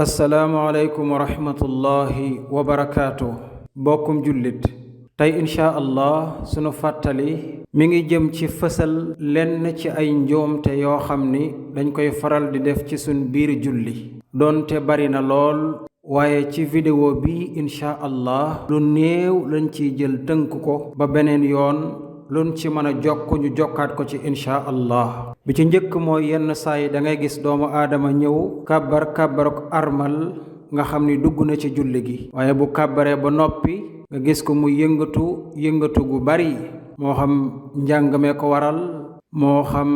asalaamualeykum wa rahmatullahi wa barakaatu. mbokkum jullit tey inchaa allah sunu fàttali mi ngi jëm ci fësal lenn ci ay njuumte yoo xam ni dañ koy faral di def ci sunu biir julli doonte bari na lool, waaye ci vidéo bi inchaa allah lu néew lañ ciy jël tënk ko ba beneen yoon luñ ci mën a jokk ñu jokkaat ko ci inchaa allah. bi ci njëkk mooy yenn saa yi da ngay gis doomu aadama ñëw kàbbaruk armal nga xam ni dugg na ci julli gi, waaye bu kàbbaree ba noppi nga gis ko mu yëngatu gu bari, moo xam njàng mee ko waral, moo xam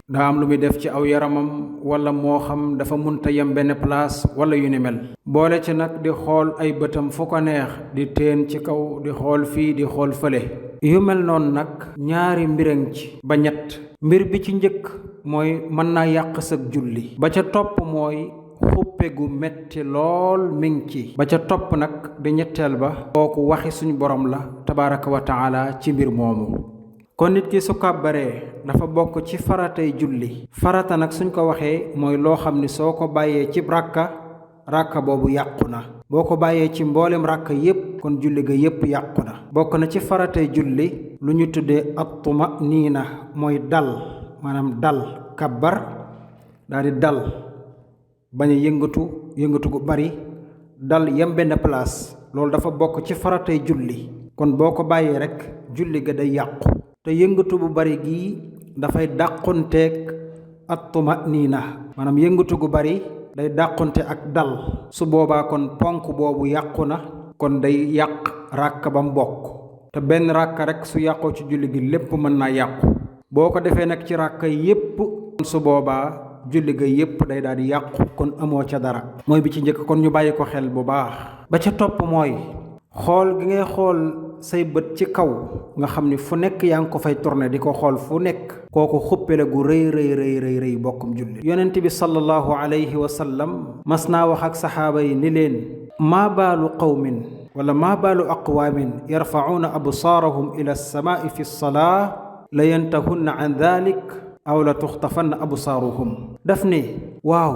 daa am lu muy def ci aw yaramam, wala moo xam dafa munta yem benn place wala yu ni mel. boole ci nag di xool ay bëtam fu ko neex, di teen ci kaw, di xool fii, di xool fële. yu mel noonu nag ñaari mbirang ci ba ñett. mbir bi ci njëkk mooy mën naa yàq sag julli. ba ca topp mooy xuppe gu metti lool mi ngi ci. ba ca topp nag di ñetteel ba kooku waxi suñu borom la tabaraka wa taala ci mbir moomu. kon nit ki su kàbbaree dafa bokk ci faratay julli. farata nag suñ ko waxee mooy loo xam ni soo ko bàyyee ci ràkka boobu yàqu na. boo ko bàyyee ci mboolem ràkka yépp kon julli ga yépp yàqu na. bokk na ci faratay julli lu ñu tuddee at-tuma'niina mooy dal, maanaam dal. kàbbar daal di dal, bañ a yëngatu gu bari, dal yem benn place. loolu dafa bokk ci faratay julli. kon boo ko bàyyee rekk julli ga day yàqu. te yëngatu bu bari gii dafay dàqonteeg at-tuma'niina, maanaam yëngatu gu bari day dàqonte ak dal. su boobaa kon ponk boobu yàqu na, kon day yàq ràkk ba mu bokk. te benn ràkk rekk su yàqoo ci julli gi lépp mën naa yàqu. boo ko defee nag ci ràkk yépp su boobaa julli ga yépp day daal di yàqu, kon amoo ca dara. mooy bi ci njëkk, kon ñu bàyyi ko xel bu baax. ba ca topp mooy xool gi ngay xool say bët ci kaw nga xam ni fu nekk yaa ngi ko fay tourné di ko xool fu nekk, kooku xuppe la gu rëy bokkum julli. yonent bi sallallahu alayhi wa sallam mas naa wax ak saxaaba yi ni leen, maa baalu qawmin wala maa baalu aqwaamin yarfacuuna absaarahum ila alsamaai fi lsalaa la yantahunna an dalik aw la tuxtafanna absaaruhum. daf ne waaw,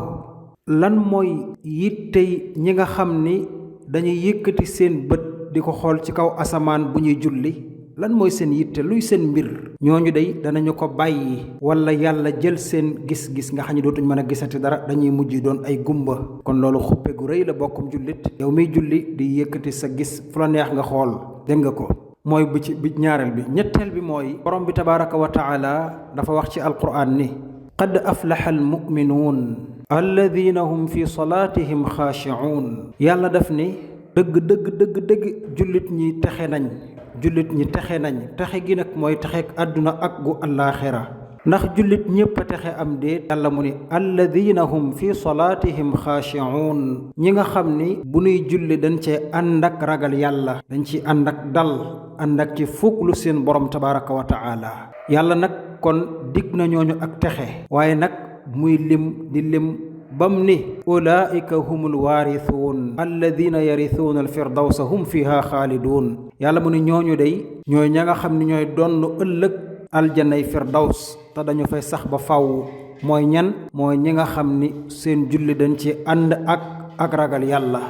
lan mooy yittey ñi nga xam ni dañuy yëkkati seen bët di ko xool ci kaw asamaan bu ñuy julli? lan mooy seen yitte, luy seen mbir? ñooñu day danañu ko bàyyi wala yàlla jël seen gis-gis nga xam ne dootuñ mën a gisati dara, dañuy mujj doon ay gumba. kon loolu xuppe gu rëy la bokkum jullit. yow miy julli di yëkkati sa gis fu la neex nga xool, dégg nga ko. mooy bi ñaareel bi. ñetteel bi mooy borom bi tabaraka wa taala dafa wax ci alquran ni, qad aflaxa almuminuun alladina hum fi salaatihim xaashicuun. yàlla daf ni dëgg jullit ñi texe nañ. texe gi nag mooy texeek àdduna ak gu allaaxira. ndax jullit ñépp a texe am déet? yàlla mu ni alladina hum fi salaatihim xaashicuun. ñi nga xam ni bu nuy julli dañ cee ànd ak ragal yàlla, dañ ci ànd ak dal, ànd ak ci fuglu seen borom tabaraka wa taala. yàlla nag kon dig na ñooñu ak texe, waaye nag muy lim bam ni ulaika humul waarithuun alladina yarithuuna alfirdawsa hum fiha xaaliduun. yàlla mu ni ñooñu day ñooy ña nga xam ni ñooy donn ëllëg aljanay firdaws te dañu fay sax ba faw. mooy ñan? mooy ñi nga xam ni seen julli dañ ci ànd ak ragal yàlla.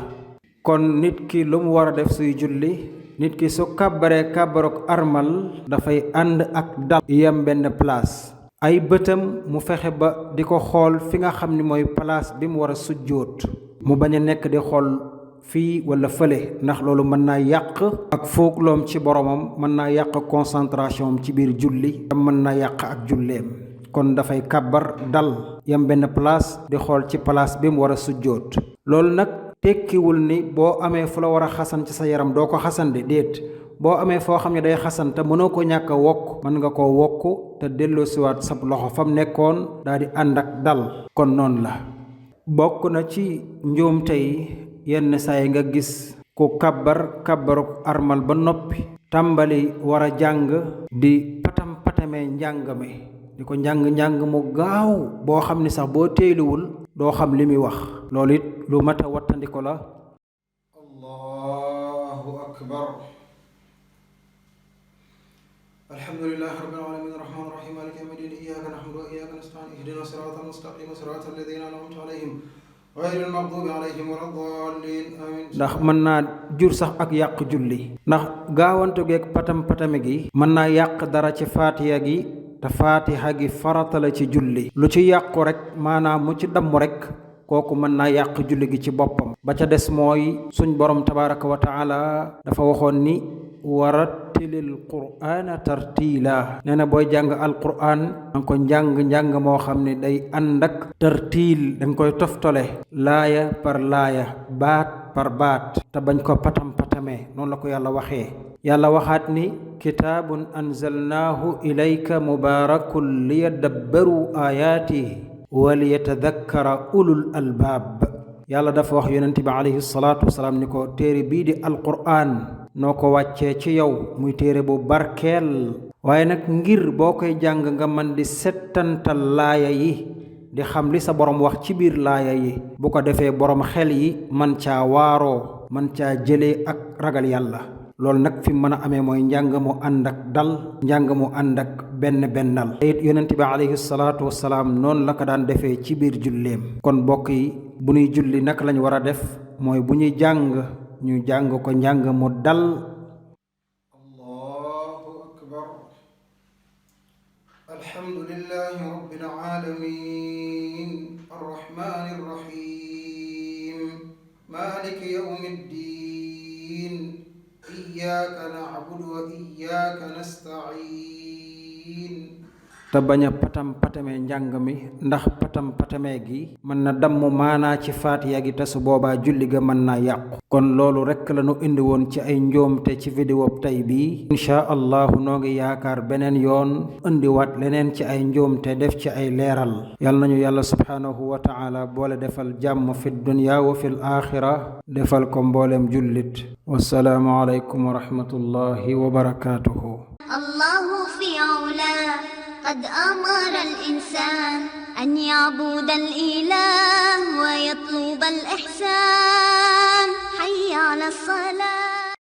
kon nit ki lu mu war a def suy julli, nit ki su kàbbaree kàbbaruk armal dafay ànd ak dal yem benn place. ay bëtam mu fexe ba di ko xool fi nga xam ni mooy place bi mu war a sujjóot, mu bañ a nekk di xool fii wala fële, ndax loolu mën naa yàq ak foogloom ci boromam, mën naa yàq concentration am ci biir julli, am mën naa yàq ak julleem. kon dafay kàbbar dal yam benn place di xool ci place bi mu war a sujjóot. loolu nag tekkiwul ni boo amee fu la war a xasan ci sa yaram doo ko xasan de, déet. boo amee foo xam ne day xasan te mënoo ko ñàkk a wokk, mën nga koo wokk te delloo siwaat sab loxo fam nekkoon daal di ànd ak dal. kon noonu la. bokk na ci njuumte yi yenn saa yi nga gis ku kàbbaruk armal ba noppi tàmbali war a jàng di patamee njàng mi, di ko njàng mu gaaw boo xam ni sax boo teeyluwul doo xam li muy wax. loolu it lu mat a wattandiko la. allahu akbar. alhamdulillahi rabbil alamin arrahmanir rahim maliki yawmiddin iyyaka na'budu wa iyyaka nasta'in ihdina siratal mustaqim siratal ladzina an'amta alayhim غير المغضوب عليهم ولا الضالين آمين ndax mën naa jur sax ak yàq julli ndax gaawantu geeg patam-patame gi mën naa yàq dara ci faatiya gi te faatiha gi farata la ci julli lu ci yàqu rek maanaam mu ci damm rek kooku mën naa yàq julli gi ci boppam ba ca des mooy suñ borom tabaraka wa taala dafa waxoon ni warattilil qur'ana tartiila nee na booy jàng alqur'an danga ko njàng moo xam ne day ànd ak tartiil danga koy toftale laaya par laaya baat par baat te bañ ko patam-patamee noonu la ko yàlla waxee yàlla waxaat ni kitaabun anzalnaahu ilayka mubaarakun liyadabbaru aayaatihi wa liyatadakkara ulul albaab yàlla dafa wax yonent bi alayhi salaatu wasalaam ni ko téere bii di alqur'an noo ko wàccee ci yow muy téere bu barkeel waaye nag ngir boo koy jàng nga man di settantal laaya yi di xam li sa borom wax ci biir laaya yi bu ko defee borom xel yi man caa waaroo man caa jëlee ak ragal yàlla loolu nag fi mën a amee mooy njàng mu ànd ak dal njàng mu ànd ak bennal it yonent bi alayhi salaatu wasalaam noonu la ko daan defee ci biir julleem kon mbokk yi bu ñuy julli nag lañ war a def mooy bu ñuy jàng ñu jàng ko njàng mu dal allahu akbar alhamdulillahi rabbil alamin arrahmanir rahim maliki yawmiddin iyyaka na'budu wa iyyaka nasta'in te bañ a patam-patame njàng mi ndax patam-patame gi mën na damm maanaa ci faatiya gi te su boobaa julli ga mën naa yàqu kon loolu rekk la nu indi woon ci ay njoomte ci vidéo tey bii inchaa allahu noo ngi yaakaar beneen yoon indiwaat leneen ci ay njoomte def ci ay leeral yal nañu yàlla subhaanahu wa taala boole defal jàmm fi dunya wa fil aaxira defal ko mboolem jullit wassalaamu aleykum wa rahmatullahi wa barakaatuhu allahu fi ula قد أمر الإنسان أن يعبد الإله ويطلب الإحسان